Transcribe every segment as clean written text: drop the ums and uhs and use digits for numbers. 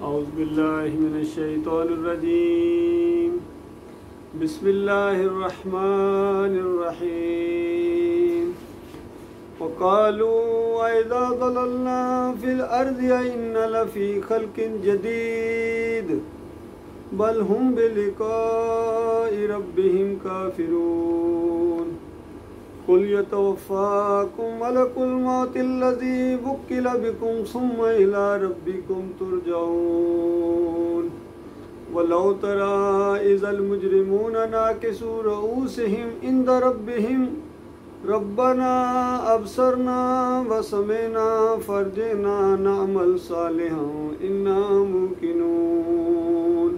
اعوذ باللہ من الشیطان الرجیم بسم اللہ الرحمن الرحیم وقالوا وَإِذَا ضَلَلْنَا فِي الْأَرْضِ أَإِنَّا لَفِي خَلْقٍ جَدِيدٍ بَلْ هُمْ بِلِقَاءِ رَبِّهِمْ كَافِرُونَ قُلْ يَتَوَفَّاكُمْ مَلَكُ الْمَوْتِ الَّذِي وُكِّلَ بِكُمْ ثُمَّ إِلَى رَبِّكُمْ تُرْجَعُونَ وَلَوْ تَرَىٰ إِذَا الْمُجْرِمُونَ نَاكِسُو رُءُوسِهِمْ عِندَ رَبِّهِمْ ربنا ابصرنا وسمعنا فارجعنا نعمل صالحا انا موقنون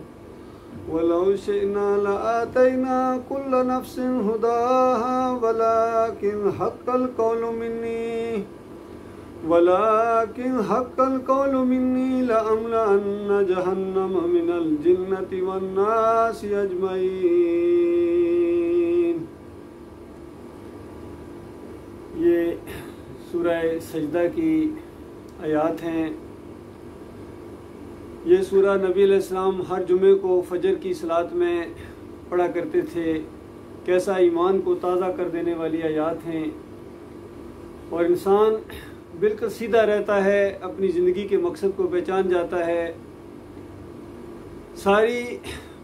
ولو شئنا لآتينا كل نفس هداها ولكن حق القول مني لأملأن جهنم من الجنة والناس أجمعين۔ یہ سورہ سجدہ کی آیات ہیں۔ یہ سورہ نبی علیہ السلام ہر جمعے کو فجر کی صلاۃ میں پڑھا کرتے تھے۔ کیسا ایمان کو تازہ کر دینے والی آیات ہیں، اور انسان بالکل سیدھا رہتا ہے، اپنی زندگی کے مقصد کو پہچان جاتا ہے۔ ساری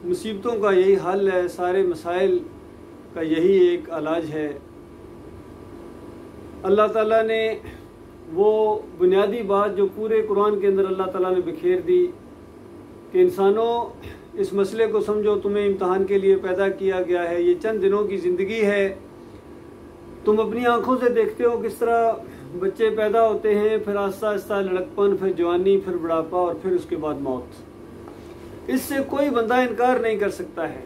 مصیبتوں کا یہی حل ہے، سارے مسائل کا یہی ایک علاج ہے۔ اللہ تعالیٰ نے وہ بنیادی بات جو پورے قرآن کے اندر اللہ تعالیٰ نے بکھیر دی کہ انسانوں اس مسئلے کو سمجھو، تمہیں امتحان کے لیے پیدا کیا گیا ہے، یہ چند دنوں کی زندگی ہے۔ تم اپنی آنکھوں سے دیکھتے ہو کس طرح بچے پیدا ہوتے ہیں، پھر آہستہ آہستہ لڑکپن، پھر جوانی، پھر بڑھاپا، اور پھر اس کے بعد موت۔ اس سے کوئی بندہ انکار نہیں کر سکتا ہے۔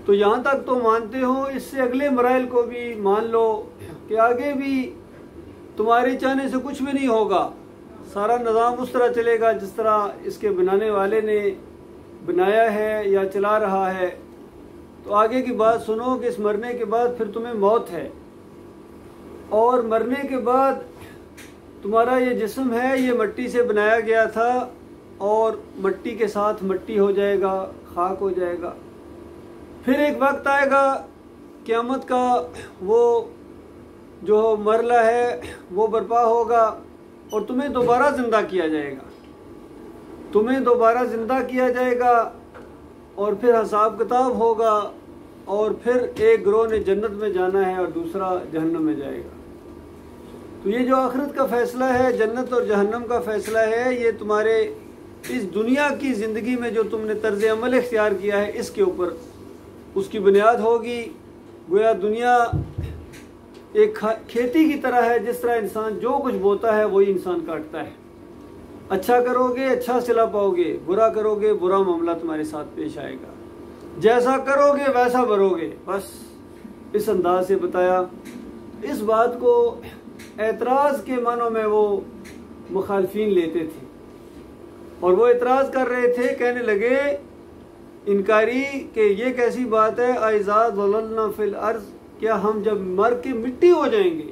تو یہاں تک تو مانتے ہو، اس سے اگلے مراحل کو بھی مان لو کہ آگے بھی تمہارے چاہنے سے کچھ بھی نہیں ہوگا، سارا نظام اس طرح چلے گا جس طرح اس کے بنانے والے نے بنایا ہے یا چلا رہا ہے۔ تو آگے کی بات سنو کہ اس مرنے کے بعد پھر تمہیں موت ہے، اور مرنے کے بعد تمہارا یہ جسم ہے، یہ مٹی سے بنایا گیا تھا، اور مٹی کے ساتھ مٹی ہو جائے گا، خاک ہو جائے گا۔ پھر ایک وقت آئے گا قیامت کا، وہ جو مرحلہ ہے وہ برپا ہوگا، اور تمہیں دوبارہ زندہ کیا جائے گا، اور پھر حساب کتاب ہوگا، اور پھر ایک گروہ نے جنت میں جانا ہے اور دوسرا جہنم میں جائے گا۔ تو یہ جو آخرت کا فیصلہ ہے، جنت اور جہنم کا فیصلہ ہے، یہ تمہارے اس دنیا کی زندگی میں جو تم نے طرز عمل اختیار کیا ہے، اس کے اوپر اس کی بنیاد ہوگی۔ گویا دنیا ایک کھیتی کی طرح ہے، جس طرح انسان جو کچھ بوتا ہے وہی انسان کاٹتا ہے۔ اچھا کرو گے اچھا صلہ پاؤ گے، برا کرو گے برا معاملہ تمہارے ساتھ پیش آئے گا، جیسا کرو گے ویسا بھرو گے۔ بس اس انداز سے بتایا۔ اس بات کو اعتراض کے معنوں میں وہ مخالفین لیتے تھے، اور وہ اعتراض کر رہے تھے، کہنے لگے انکاری کہ یہ کیسی بات ہے، اِذَا ضَلَلْنَا فِي الْأَرْضِ، کیا ہم جب مر کے مٹی ہو جائیں گے،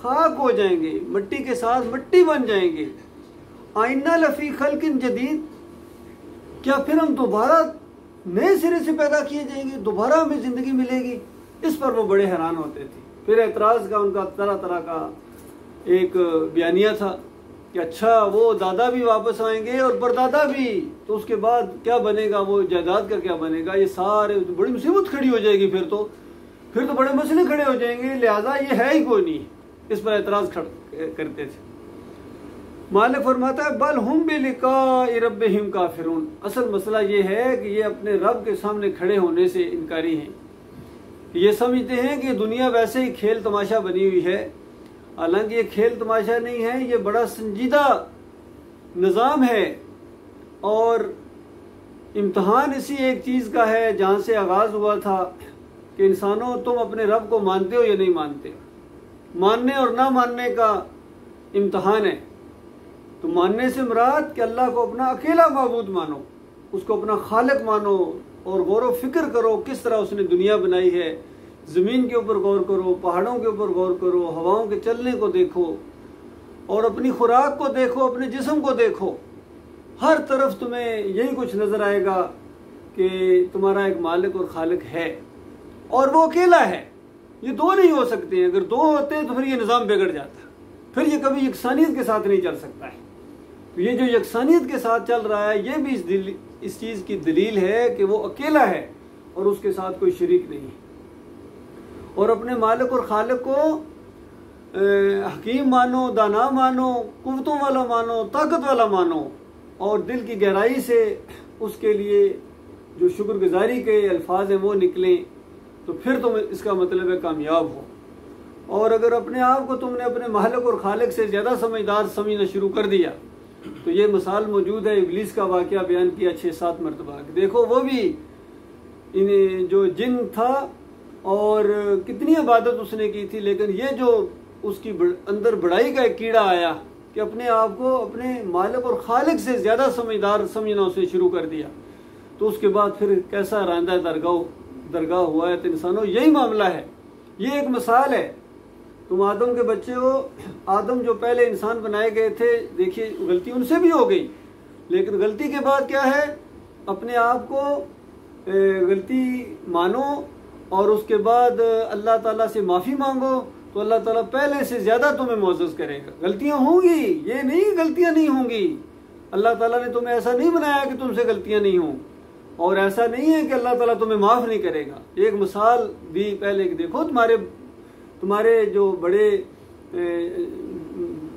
خاک ہو جائیں گے، مٹی کے ساتھ مٹی بن جائیں گے، آئنہ لفی خلق جدید، کیا پھر ہم دوبارہ نئے سرے سے پیدا کیے جائیں گے، دوبارہ ہمیں زندگی ملے گی؟ اس پر وہ بڑے حیران ہوتے تھے۔ پھر اعتراض کا ان کا طرح طرح کا ایک بیانیہ تھا کہ اچھا وہ دادا بھی واپس آئیں گے اور پردادا بھی، تو اس کے بعد کیا بنے گا، وہ جائیداد کا کیا بنے گا، یہ سارے بڑی مصیبت کھڑی ہو جائے گی، پھر تو بڑے مسئلے کھڑے ہو جائیں گے، لہذا یہ ہے ہی کوئی نہیں۔ اس پر اعتراض کرتے تھے۔ مالک فرماتا ہے بل ہم بلقاء ربہم کافرون، اصل مسئلہ یہ ہے کہ یہ اپنے رب کے سامنے کھڑے ہونے سے انکاری ہیں۔ یہ سمجھتے ہیں کہ دنیا ویسے ہی کھیل تماشا بنی ہوئی ہے، حالانکہ یہ کھیل تماشا نہیں ہے، یہ بڑا سنجیدہ نظام ہے، اور امتحان اسی ایک چیز کا ہے جہاں سے آغاز ہوا تھا کہ انسانوں تم اپنے رب کو مانتے ہو یا نہیں مانتے۔ ماننے اور نہ ماننے کا امتحان ہے۔ تو ماننے سے مراد کہ اللہ کو اپنا اکیلا معبود مانو، اس کو اپنا خالق مانو، اور غور و فکر کرو کس طرح اس نے دنیا بنائی ہے، زمین کے اوپر غور کرو، پہاڑوں کے اوپر غور کرو، ہواؤں کے چلنے کو دیکھو، اور اپنی خوراک کو دیکھو، اپنے جسم کو دیکھو، ہر طرف تمہیں یہی کچھ نظر آئے گا کہ تمہارا ایک مالک اور خالق ہے اور وہ اکیلا ہے. یہ دو نہیں ہو سکتے ہیں. اگر دو ہوتے تو پھر یہ نظام بگڑ جاتا, پھر یہ کبھی یکسانیت کے ساتھ نہیں چل سکتا ہے. تو یہ جو یکسانیت کے ساتھ چل رہا ہے یہ بھی اس چیز کی دلیل ہے کہ وہ اکیلا ہے اور اس کے ساتھ کوئی شریک نہیں ہے. اور اپنے مالک اور خالق کو حکیم مانو, دانا مانو, قوتوں والا مانو, طاقت والا مانو, اور دل کی گہرائی سے اس کے لیے جو شکر گزاری کے الفاظ ہیں وہ نکلیں, تو پھر تم اس کا مطلب ہے کامیاب ہو. اور اگر اپنے آپ کو تم نے اپنے مالک اور خالق سے زیادہ سمجھدار سمجھنا شروع کر دیا تو یہ مثال موجود ہے. ابلیس کا واقعہ بیان کیا 6-7 مرتبہ. دیکھو وہ بھی جو جن تھا اور کتنی عبادت اس نے کی تھی, لیکن یہ جو اس کی اندر بڑائی کا ایک کیڑا آیا کہ اپنے آپ کو اپنے مالک اور خالق سے زیادہ سمجھدار سمجھنا اسے شروع کر دیا, تو اس کے بعد پھر کیسا راندہ درگاہ ہوا ہے. تو انسانوں یہی معاملہ ہے. یہ ایک مثال ہے. تم آدم کے بچے ہو. آدم جو پہلے انسان بنائے گئے تھے, دیکھیے غلطی ان سے بھی ہو گئی, لیکن غلطی کے بعد کیا ہے, اپنے آپ کو غلطی مانو اور اس کے بعد اللہ تعالیٰ سے معافی مانگو, تو اللہ تعالیٰ پہلے سے زیادہ تمہیں معزز کرے گا. غلطیاں ہوں گی, یہ نہیں غلطیاں نہیں ہوں گی. اللہ تعالیٰ نے تمہیں ایسا نہیں بنایا کہ تم سے غلطیاں نہیں ہوں, اور ایسا نہیں ہے کہ اللہ تعالیٰ تمہیں معاف نہیں کرے گا. ایک مثال بھی پہلے کہ دیکھو تمہارے جو بڑے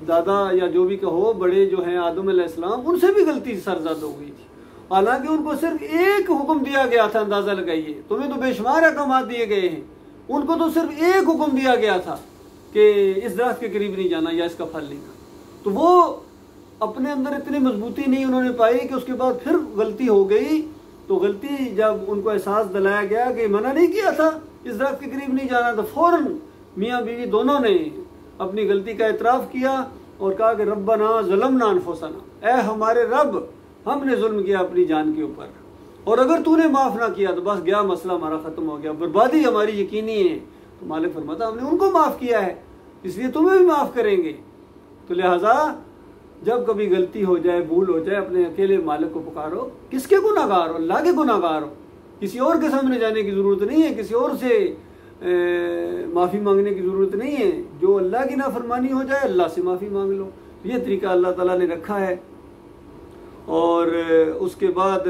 دادا یا جو بھی کہو بڑے جو ہیں آدم علیہ السلام, ان سے بھی غلطی سرزد ہو گئی تھی. حالانکہ ان کو صرف ایک حکم دیا گیا تھا, اندازہ لگائیے, تمہیں تو بے شمار احکامات دیے گئے ہیں, ان کو تو صرف ایک حکم دیا گیا تھا کہ اس درخت کے قریب نہیں جانا یا اس کا پھل نہیں کھانا. تو وہ اپنے اندر اتنی مضبوطی نہیں انہوں نے پائی کہ اس کے بعد پھر غلطی ہو گئی. تو غلطی جب ان کو احساس دلایا گیا کہ منع نہیں کیا تھا اس درخت کے قریب نہیں جانا, تو فوراً میاں بیوی دونوں نے اپنی غلطی کا اعتراف کیا اور کہا کہ ربنا ظلمنا انفسنا, اے ہمارے رب ہم نے ظلم کیا اپنی جان کے اوپر, اور اگر تو نے معاف نہ کیا تو بس گیا مسئلہ ہمارا ختم ہو گیا, بربادی ہماری یقینی ہے. تو مالک فرماتا ہم نے ان کو معاف کیا ہے اس لیے تمہیں بھی معاف کریں گے. تو لہٰذا جب کبھی غلطی ہو جائے, بھول ہو جائے, اپنے اکیلے مالک کو پکارو. کس کے گناہ گار ہو؟ اللہ کے گناہ گار ہو. کسی اور کے سامنے جانے کی ضرورت نہیں ہے, کسی اور سے معافی مانگنے کی ضرورت نہیں ہے. جو اللہ کی نافرمانی ہو جائے اللہ سے معافی مانگ لو. یہ طریقہ اللہ تعالیٰ نے رکھا ہے. اور اس کے بعد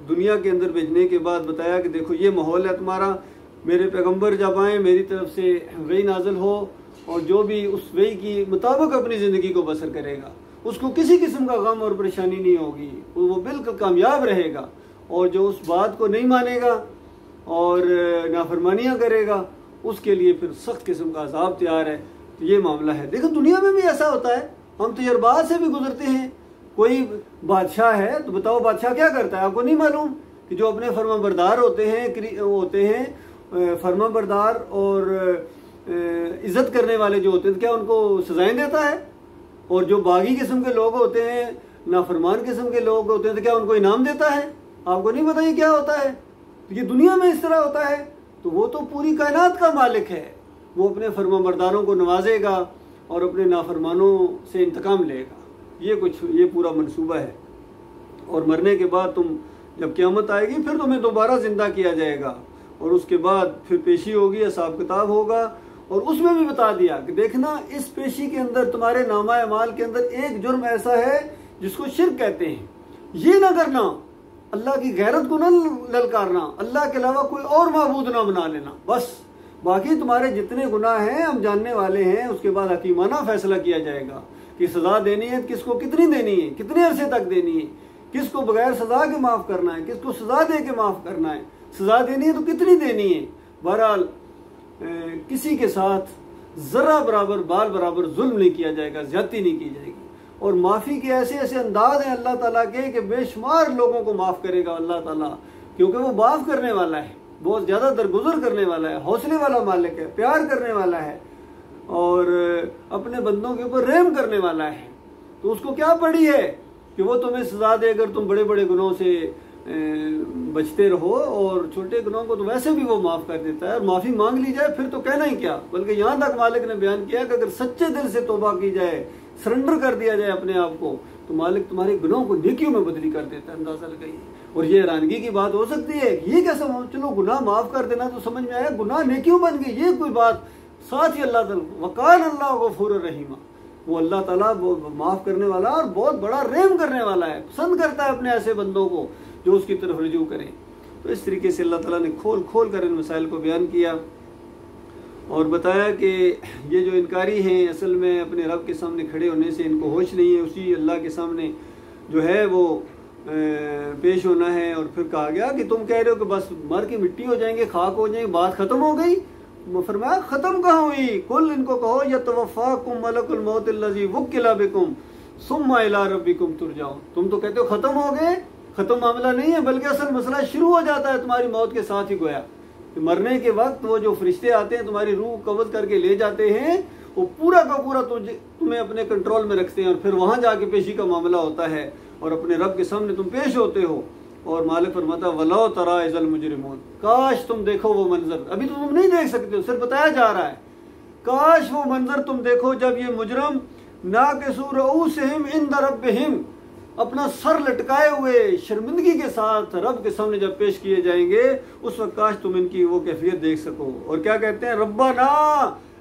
دنیا کے اندر بھیجنے کے بعد بتایا کہ دیکھو یہ ماحول ہے تمہارا, میرے پیغمبر جب آئیں میری طرف سے وحی نازل ہو, اور جو بھی اس وحی کی مطابق اپنی زندگی کو بسر کرے گا اس کو کسی قسم کا غم اور پریشانی نہیں ہوگی, وہ بالکل کامیاب رہے گا. اور جو اس بات کو نہیں مانے گا اور نافرمانیاں کرے گا اس کے لیے پھر سخت قسم کا عذاب تیار ہے. تو یہ معاملہ ہے. دیکھو دنیا میں بھی ایسا ہوتا ہے, ہم تجربات سے بھی گزرتے ہیں. کوئی بادشاہ ہے تو بتاؤ بادشاہ کیا کرتا ہے, آپ کو نہیں معلوم کہ جو اپنے فرما بردار ہوتے ہیں فرما بردار اور عزت کرنے والے جو ہوتے ہیں کیا ان کو سزائیں دیتا ہے, اور جو باغی قسم کے لوگ ہوتے ہیں نافرمان قسم کے لوگ ہوتے ہیں تو کیا ان کو انعام دیتا ہے؟ آپ کو نہیں پتا یہ کیا ہوتا ہے. یہ دنیا میں اس طرح ہوتا ہے. تو وہ تو پوری کائنات کا مالک ہے, وہ اپنے فرما برداروں کو نوازے گا اور اپنے نافرمانوں سے انتقام لے گا. یہ پورا منصوبہ ہے. اور مرنے کے بعد تم جب قیامت آئے گی پھر تمہیں دوبارہ زندہ کیا جائے گا, اور اس کے بعد پھر پیشی ہوگی, حساب کتاب ہوگا. اور اس میں بھی بتا دیا کہ دیکھنا اس پیشی کے اندر تمہارے نامہ اعمال کے اندر ایک جرم ایسا ہے جس کو شرک کہتے ہیں. یہ نہ کرنا, اللہ کی غیرت کو نہ للکارنا, اللہ کے علاوہ کوئی اور معبود نہ بنا لینا. بس باقی تمہارے جتنے گناہ ہیں ہم جاننے والے ہیں. اس کے بعد حکیمانہ فیصلہ کیا جائے گا کہ سزا دینی ہے کس کو کتنی دینی ہے, کتنے عرصے تک دینی ہے, کس کو بغیر سزا کے معاف کرنا ہے, کس کو سزا دے کے معاف کرنا ہے, سزا دینی ہے تو کتنی دینی ہے. بہرحال کسی کے ساتھ ذرہ برابر بال برابر ظلم نہیں کیا جائے گا, زیادتی نہیں کی جائے گی. اور معافی کے ایسے ایسے انداز ہیں اللہ تعالیٰ کے کہ بے شمار لوگوں کو معاف کرے گا اللہ تعالیٰ, کیونکہ وہ معاف کرنے والا ہے, بہت زیادہ درگزر کرنے والا ہے, حوصلے والا مالک ہے, پیار کرنے والا ہے, اور اپنے بندوں کے اوپر رحم کرنے والا ہے. تو اس کو کیا پڑی ہے کہ وہ تمہیں سزا دے اگر تم بڑے بڑے گناہوں سے بچتے رہو, اور چھوٹے گناہوں کو تو ویسے بھی وہ معاف کر دیتا ہے. اور معافی مانگ لی جائے پھر تو کہنا ہی کیا, بلکہ یہاں تک مالک نے بیان کیا کہ اگر سچے دل سے توبہ کی جائے, سرنڈر کر دیا جائے اپنے آپ کو, تو مالک تمہارے گناہوں کو نیکیوں میں بدلی کر دیتا ہے. اندازہ لگائیے. اور یہ حیرانگی کی بات ہو سکتی ہے کہ یہ کیسا، چلو گناہ معاف کر دینا تو سمجھ میں آیا، گناہ نیکیوں بن گئی، یہ کوئی بات. ساتھ ہی اللہ تعالیٰ وقال اللہ غفور الرحیم، وہ اللہ تعالیٰ معاف کرنے والا اور بہت بڑا رحم کرنے والا ہے، پسند کرتا ہے اپنے ایسے بندوں کو جو اس کی طرف رجوع کریں. تو اس طریقے سے اللہ تعالیٰ نے کھول کھول کر ان مسائل کو بیان کیا اور بتایا کہ یہ جو انکاری ہیں اصل میں اپنے رب کے سامنے کھڑے ہونے سے ان کو ہوش نہیں ہے، اسی اللہ کے سامنے جو ہے وہ پیش ہونا ہے. اور پھر کہا گیا کہ تم کہہ رہے ہو کہ بس مر کے مٹی ہو جائیں گے، خاک ہو جائیں گے، بات ختم ہو گئی. فرمایا ختم کہاں ہوئی، کل ان کو کہو یتوفاکم ملک الموت الذی وکل بکم ثم الی ربکم ترجعون. تم تو کہتے ہو ختم ہو گئے، ختم معاملہ نہیں ہے، بلکہ اصل مسئلہ شروع ہو جاتا ہے تمہاری موت کے ساتھ ہی. گویا کہ مرنے کے وقت وہ جو فرشتے آتے ہیں تمہاری روح قبض کر کے لے جاتے ہیں، وہ پورا کا پورا تمہیں اپنے کنٹرول میں رکھتے ہیں، اور پھر وہاں جا کے پیشی کا معاملہ ہوتا ہے اور اپنے رب کے سامنے تم پیش ہوتے ہو. اور مالک فرماتا وَلَوْ تَرَىٰ إِذَ الْمُجْرِمُونَ، کاش تم دیکھو وہ منظر. ابھی تو تم نہیں دیکھ سکتے ہو، صرف بتایا جا رہا ہے. کاش وہ منظر تم دیکھو جب یہ مجرم ناکسوا رؤوسہم عند ربہم، اپنا سر لٹکائے ہوئے شرمندگی کے ساتھ رب کے سامنے جب پیش کیے جائیں گے، اس وقت کاش تم ان کی وہ کیفیت دیکھ سکو. اور کیا کہتے ہیں، ربنا،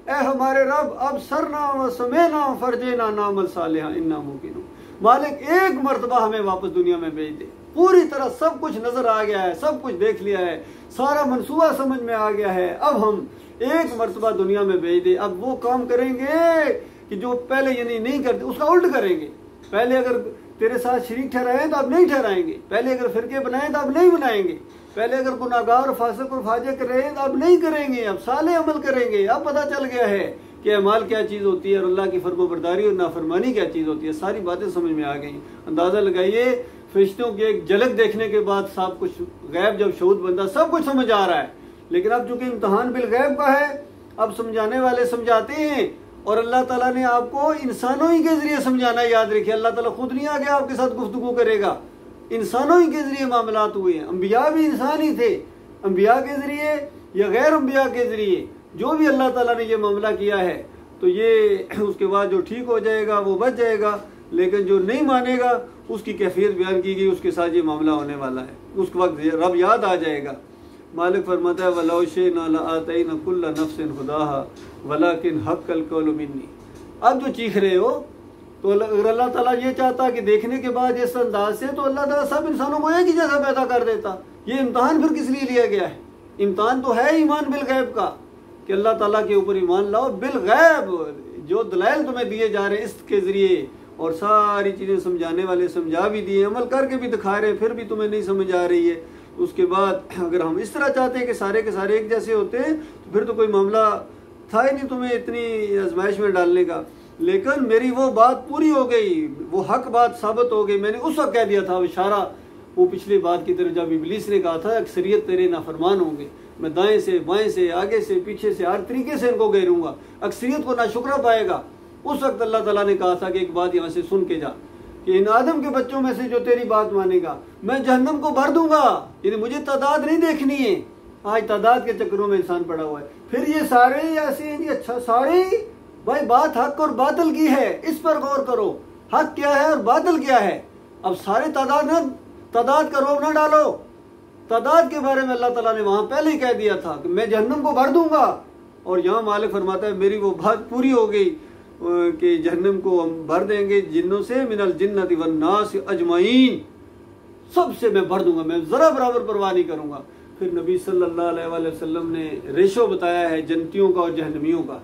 اے ہمارے رب، ابصرنا وسمعنا فرجعنا نعمل صالحا انا موقنون. مالک ایک مرتبہ ہمیں واپس دنیا میں بھیج دے، پوری طرح سب کچھ نظر آ گیا ہے، سب کچھ دیکھ لیا ہے، سارا منصوبہ سمجھ میں آ گیا ہے، اب ہم ایک مرتبہ دنیا میں بھیج دے. اب وہ کام کریں گے کہ جو پہلے یعنی نہیں کرتے، اس کا الٹ کریں گے. پہلے اگر تیرے ساتھ شریک ٹھہرائیں تو اب نہیں ٹھہرائیں گے، پہلے اگر فرقے بنائیں تو اب نہیں بنائیں گے، پہلے اگر گناہگار فاسق اور فاجر رہیں تو اب نہیں کریں گے، اب صالح عمل کریں گے. اب پتہ چل گیا ہے کہ اعمال کیا چیز ہوتی ہے اور اللہ کی فرما برداری اور نافرمانی کیا چیز ہوتی ہے. ساری باتیں سمجھ میں آ گئیں. اندازہ لگائیے فرشتوں کی ایک جھلک دیکھنے کے بعد سب کچھ غیب جب شہود بندہ سب کچھ سمجھ آ رہا ہے. لیکن اب چونکہ امتحان بالغیب کا ہے، اب سمجھانے والے سمجھاتے ہیں، اور اللہ تعالیٰ نے آپ کو انسانوں ہی کے ذریعے سمجھانا. یاد رکھیے اللہ تعالیٰ خود نہیں آ گیا آپ کے ساتھ گفتگو کرے گا، انسانوں ہی کے ذریعے معاملات ہوئے ہیں. انبیاء بھی انسان ہی تھے، انبیاء کے ذریعے یا غیر انبیاء کے ذریعے جو بھی اللہ تعالیٰ نے یہ معاملہ کیا ہے، تو یہ اس کے بعد جو ٹھیک ہو جائے گا وہ بچ جائے گا، لیکن جو نہیں مانے گا اس کی کیفیت بیان کی گئی، اس کے ساتھ یہ معاملہ ہونے والا ہے. اس وقت رب یاد آ جائے گا. مالک فرماتا ہے وَلَوْ شِئْنَا لَآتَيْنَا كُلَّ نَفْسٍ هُدَاهَا وَلَكِنْ حَقَّ الْقَوْلُ مِنِّي. اب جو چیخ رہے ہو تو اگر اللہ تعالیٰ یہ چاہتا کہ دیکھنے کے بعد اس انداز سے، تو اللہ تعالیٰ سب انسانوں کو ایک ہی جیسا پیدا کر دیتا. یہ امتحان پھر کس لیے لیا گیا ہے؟ امتحان تو ہے ایمان بالغیب کا، کہ اللہ تعالیٰ کے اوپر ایمان لاؤ بالغیب. جو دلائل تمہیں دیے جا رہے ہیں اس کے ذریعے، اور ساری چیزیں سمجھانے والے سمجھا بھی دیے، عمل کر کے بھی دکھا رہے، پھر بھی تمہیں نہیں سمجھ آ رہی ہے. اس کے بعد اگر ہم اس طرح چاہتے ہیں کہ سارے کے سارے ایک جیسے ہوتے ہیں تو پھر تو کوئی معاملہ تھا ہی نہیں تمہیں اتنی آزمائش میں ڈالنے کا. لیکن میری وہ بات پوری ہو گئی، وہ حق بات ثابت ہو گئی. میں نے اس وقت کہہ دیا تھا، اشارہ وہ پچھلی بات کی طرف جب ابلیس نے کہا تھا اکثریت تیرے نافرمان ہوں گے، میں دائیں سے بائیں سے آگے سے پیچھے سے ہر طریقے سے ان کو گھیروں گا، اکثریت کو ناشکرہ پائے گا. اس وقت اللہ تعالیٰ نے کہا تھا کہ ایک بات یہاں سے سن کے جا، کہ ان آدم کے بچوں میں سے جو تیری بات مانے گا میں جہنم کو بھر دوں گا. یعنی مجھے تعداد نہیں دیکھنی ہے. آج تعداد کے چکروں میں انسان پڑا ہوا ہے. پھر یہ سارے ایسے ہیں جی، اچھا سارے بھائی بات حق اور باطل کی ہے، اس پر غور کرو، حق کیا ہے اور باطل کیا ہے. اب سارے تعداد کا روب نہ ڈالو. تعداد کے بارے میں اللہ تعالیٰ نے وہاں پہلے ہی کہہ دیا تھا کہ میں جہنم کو بھر دوں گا، اور یہاں مالک فرماتا ہے میری وہ بات پوری ہو گئی کہ جہنم کو ہم بھر دیں گے جنوں سے، من الجنۃ والناس اجمعین، سب سے میں بھر دوں گا، میں ذرا برابر پرواہ نہیں کروں گا. پھر نبی صلی اللہ علیہ وآلہ وسلم نے ریشو بتایا ہے جنتیوں کا اور جہنمیوں کا.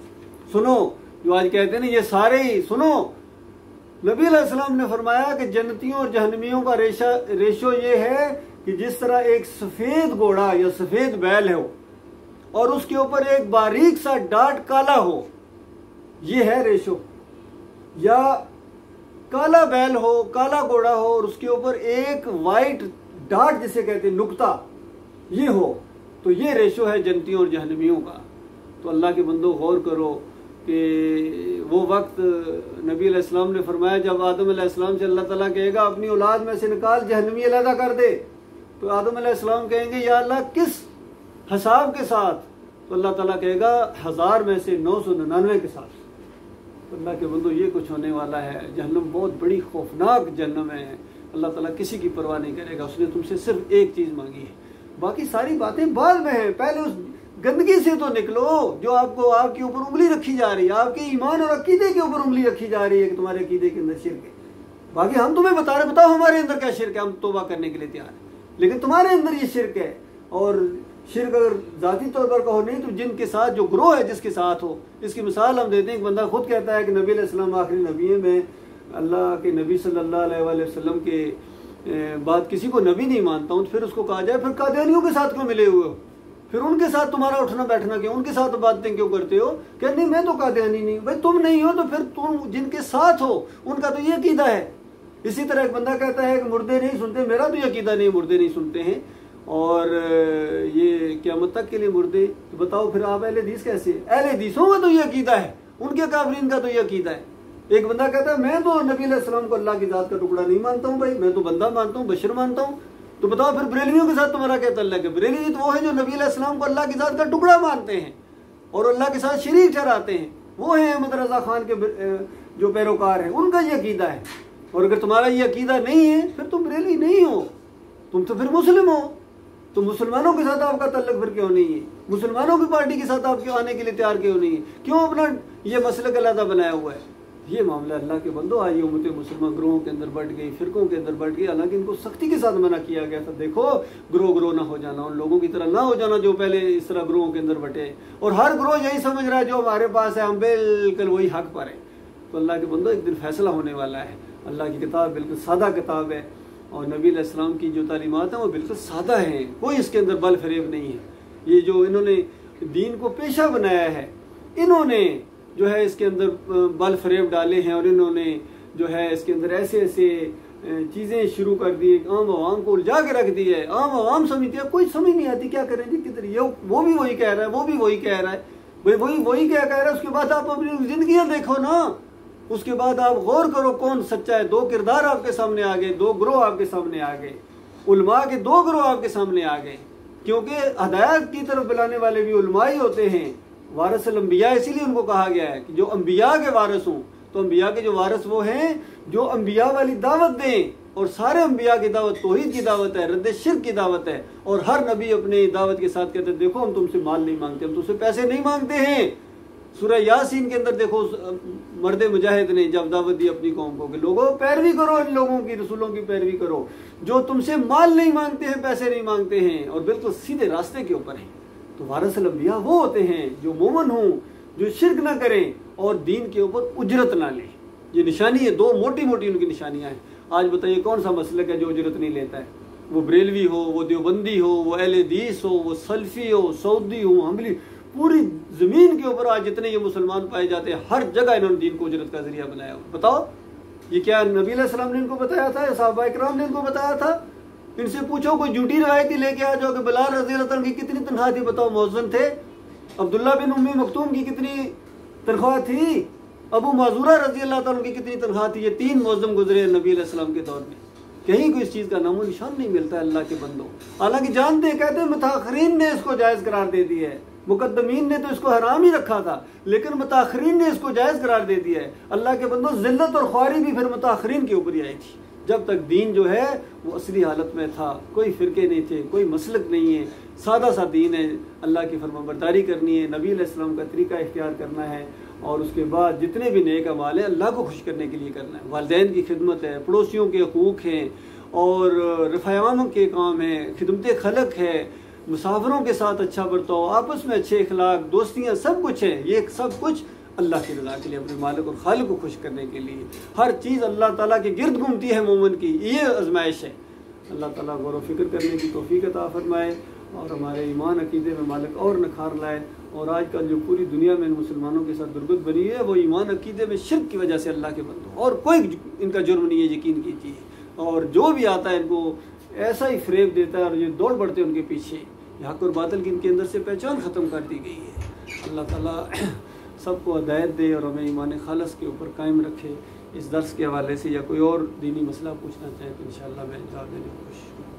سنو جو آج کہتے ہیں نا یہ سارے ہی، سنو نبی علیہ السلام نے فرمایا کہ جنتیوں اور جہنمیوں کا ریشو یہ ہے کہ جس طرح ایک سفید گھوڑا یا سفید بیل ہو اور اس کے اوپر ایک باریک سا ڈاٹ کالا ہو، یہ ہے ریشو. یا کالا بیل ہو، کالا گھوڑا ہو اور اس کے اوپر ایک وائٹ ڈاٹ جسے کہتے ہیں نقطہ یہ ہو، تو یہ ریشو ہے جنتیوں اور جہنمیوں کا. تو اللہ کے بندو غور کرو کہ وہ وقت نبی علیہ السلام نے فرمایا جب آدم علیہ السلام سے اللہ تعالیٰ کہے گا اپنی اولاد میں سے نکال جہنمی علیحدہ کر دے، تو آدم علیہ السلام کہیں گے یا اللہ کس حساب کے ساتھ؟ تو اللہ تعالیٰ کہے گا 1000 میں سے 999 کے ساتھ. اللہ کے بندو یہ کچھ ہونے والا ہے. جہنم بہت بڑی خوفناک جہنم ہے. اللہ تعالیٰ کسی کی پرواہ نہیں کرے گا. اس نے تم سے صرف ایک چیز مانگی ہے, باقی ساری باتیں بعد میں ہیں. پہلے اس گندگی سے تو نکلو جو آپ کے اوپر انگلی رکھی جا رہی ہے, آپ کے ایمان اور عقیدے کے اوپر انگلی رکھی جا رہی ہے کہ تمہارے عقیدے کے اندر شرک ہے. باقی ہم تمہیں بتا رہے, بتاؤ ہمارے اندر کیا شرک ہے, ہم توبہ کرنے کے لیے تیار ہیں. لیکن تمہارے اندر یہ شرک ہے. اور شرک اگر ذاتی طور پر کہو نہیں تو جن کے ساتھ جو گروہ ہے جس کے ساتھ ہو, اس کی مثال ہم دیتے ہیں. ایک بندہ خود کہتا ہے کہ نبی علیہ السلام آخری نبی ہے, میں اللہ کے نبی صلی اللہ علیہ وآلہ وسلم کے بعد کسی کو نبی نہیں مانتا ہوں. تو پھر اس کو کہا جائے پھر قادیانیوں کے ساتھ کیوں ملے ہوئے ہو, پھر ان کے ساتھ تمہارا اٹھنا بیٹھنا کیوں, ان کے ساتھ باتیں کیوں کرتے ہو؟ کہ نہیں میں تو قادیانی نہیں. بھائی تم نہیں ہو تو پھر تم جن کے ساتھ ہو ان کا تو یہ عقیدہ ہے. اسی طرح ایک بندہ کہتا ہے کہ مردے نہیں سنتے, میرا تو یہ عقیدہ نہیں مردے نہیں سنتے ہیں اور یہ قیامت تک کے لیے مردے. تو بتاؤ پھر آپ اہل حدیث کیسے؟ اہل حدیثوں کا تو یہ عقیدہ ہے, ان کے کافرین کا تو یہ عقیدہ ہے. ایک بندہ کہتا ہے میں تو نبی علیہ السلام کو اللہ کی ذات کا ٹکڑا نہیں مانتا ہوں, بھائی میں تو بندہ مانتا ہوں, بشر مانتا ہوں. تو بتاؤ پھر بریلویوں کے ساتھ تمہارا کیا تعلق ہے؟ بریلوی تو وہ ہے جو نبی علیہ السلام کو اللہ کی ذات کا ٹکڑا مانتے ہیں اور اللہ کے ساتھ شریک ٹھہراتے ہیں. وہ ہیں احمد رضا خان کے جو پیروکار ہیں, ان کا یہ عقیدہ ہے. اور اگر تمہارا یہ عقیدہ نہیں ہے پھر تم بریلوی نہیں ہو, تم تو پھر مسلم ہو. تو مسلمانوں کے ساتھ آپ کا تعلق پھر کیوں نہیں ہے؟ مسلمانوں کی پارٹی کے ساتھ آپ کیوں آنے کے لیے تیار کیوں نہیں ہے؟ کیوں اپنا یہ مسلک علیحدہ بنایا ہوا ہے؟ یہ معاملہ اللہ کے بندو آج یہ امت مسلمہ گروہوں کے اندر بٹ گئی, فرقوں کے اندر بٹ گئی. حالانکہ ان کو سختی کے ساتھ منع کیا گیا تھا, دیکھو گروہ نہ ہو جانا, ان لوگوں کی طرح نہ ہو جانا جو پہلے اس طرح گروہوں کے اندر بٹے. اور ہر گروہ یہی سمجھ رہا ہے جو ہمارے پاس ہے ہم بالکل وہی حق پر ہیں. تو اللہ کے بندو ایک دن فیصلہ ہونے والا ہے. اللہ کی کتاب بالکل سادہ کتاب ہے اور نبی علیہ السلام کی جو تعلیمات ہیں وہ بالکل سادہ ہیں, کوئی اس کے اندر بل فریب نہیں ہے. یہ جو انہوں نے دین کو پیشہ بنایا ہے, انہوں نے جو ہے اس کے اندر بل فریب ڈالے ہیں اور انہوں نے جو ہے اس کے اندر ایسے ایسے چیزیں شروع کر دی, عام عوام کو الجھا کے رکھ دی ہے. عام عوام سمجھتی ہے, کوئی سمجھ نہیں آتی کیا کریں جی کدھر, وہ بھی وہی کہہ رہا ہے, وہ بھی وہی کہہ رہا ہے. بھائی وہی کیا کہہ رہا ہے, اس کے بعد آپ اپنی زندگیاں دیکھو نا, اس کے بعد آپ غور کرو کون سچا ہے. 2 کردار آپ کے سامنے آ گئے, 2 گروہ آپ کے سامنے آ گئے, علماء کے 2 گروہ آپ کے سامنے آ گئے. کیونکہ ہدایت کی طرف بلانے والے بھی علماء ہی ہوتے ہیں. وارث الانبیاء اسی لیے ان کو کہا گیا ہے کہ جو انبیاء کے وارث ہوں. تو انبیاء کے جو وارث وہ ہیں جو انبیاء والی دعوت دیں, اور سارے انبیاء کی دعوت توحید کی دعوت ہے, رد شرک کی دعوت ہے. اور ہر نبی اپنے دعوت کے ساتھ کہتے ہیں دیکھو ہم تم سے مال نہیں مانگتے, ہم تم سے پیسے نہیں مانگتے ہیں. سورہ یاسین کے اندر دیکھو مرد مجاہد نے جب دعوت دی اپنی قوم کو کہ لوگوں پیروی کرو, ان لوگوں کی رسولوں کی پیروی کرو جو تم سے مال نہیں مانگتے ہیں, پیسے نہیں مانگتے ہیں اور بالکل سیدھے راستے کے اوپر ہیں. تو وارث الانبیاء وہ ہوتے ہیں جو مومن ہوں, جو شرک نہ کریں اور دین کے اوپر اجرت نہ لیں. یہ نشانی ہے, 2 موٹی موٹی ان کی نشانیاں ہیں. آج بتائیے کون سا مسلک ہے جو اجرت نہیں لیتا ہے؟ وہ بریلوی ہو, وہ دیوبندی ہو, وہ اہل حدیث ہو, وہ سلفی ہو, سعودی ہو, حنبلی, پوری زمین کے اوپر آج جتنے یہ مسلمان پائے جاتے ہیں ہر جگہ انہوں نے دین کو اجرت کا ذریعہ بنایا. بتاؤ یہ کیا نبی علیہ السلام نے ان کو بتایا تھا, صحابہ کرام نے ان کو بتایا تھا؟ ان سے پوچھو کوئی جھوٹی روایتی لے کے آ جاؤ کہ بلال رضی اللہ عنہ کی کتنی تنخواہ تھی, بتاؤ مؤذن تھے. عبداللہ بن ام مکتوم کی کتنی تنخواہ تھی, ابو معذورہ رضی اللہ تعالیٰ کی کتنی تنخواہ تھی. یہ 3 مؤذن گزرے نبی علیہ السلام کے دور میں, کہیں کوئی اس چیز کا نام و نشان نہیں ملتا ہے اللہ کے بندوں. حالانکہ جانتے کہتے ہیں متاخرین نے اس کو جائز قرار دے دیا ہے, مقدمین نے تو اس کو حرام ہی رکھا تھا لیکن متاخرین نے اس کو جائز قرار دے دیا ہے. اللہ کے بندوں ذلت اور خواری بھی پھر متاخرین کے اوپر ہی آئی تھی. جب تک دین جو ہے وہ اصلی حالت میں تھا, کوئی فرقے نہیں تھے, کوئی مسلک نہیں ہے, سادہ سا دین ہے. اللہ کی فرمانبرداری کرنی ہے, نبی علیہ السلام کا طریقہ اختیار کرنا ہے اور اس کے بعد جتنے بھی نیک اعمال ہیں اللہ کو خوش کرنے کے لیے کرنا ہے. والدین کی خدمت ہے, پڑوسیوں کے حقوق ہیں اور رفع عوام کے کام ہیں, خدمت خلق ہے, مسافروں کے ساتھ اچھا برتاؤ, آپس میں اچھے اخلاق, دوستیاں, سب کچھ ہے. یہ سب کچھ اللہ کی رضا کے لیے, اپنے مالک اور خالق کو خوش کرنے کے لیے. ہر چیز اللہ تعالیٰ کے گرد گھومتی ہے مومن کی, یہ آزمائش ہے. اللہ تعالیٰ غور و فکر کرنے کی توفیق عطا فرمائے اور ہمارے ایمان عقیدے میں مالک اور نکھار لائے. اور آج کل جو پوری دنیا میں مسلمانوں کے ساتھ درگت بنی ہے وہ ایمان عقیدے میں شرک کی وجہ سے. اللہ کے بندوں, اور کوئی ان کا جرم نہیں ہے, یقین کیجیے. اور جو بھی آتا ہے ان کو ایسا ہی فریب دیتا ہے اور یہ دوڑ پڑتے ہیں ان کے پیچھے. حق اور باطل کی ان کے اندر سے پہچان ختم کر دی گئی ہے. اللہ تعالیٰ سب کو ہدایت دے اور ہمیں ایمان خالص کے اوپر قائم رکھے. اس درس کے حوالے سے یا کوئی اور دینی مسئلہ پوچھنا چاہیں تو انشاءاللہ میں جواب دینے کی کوشش کروں.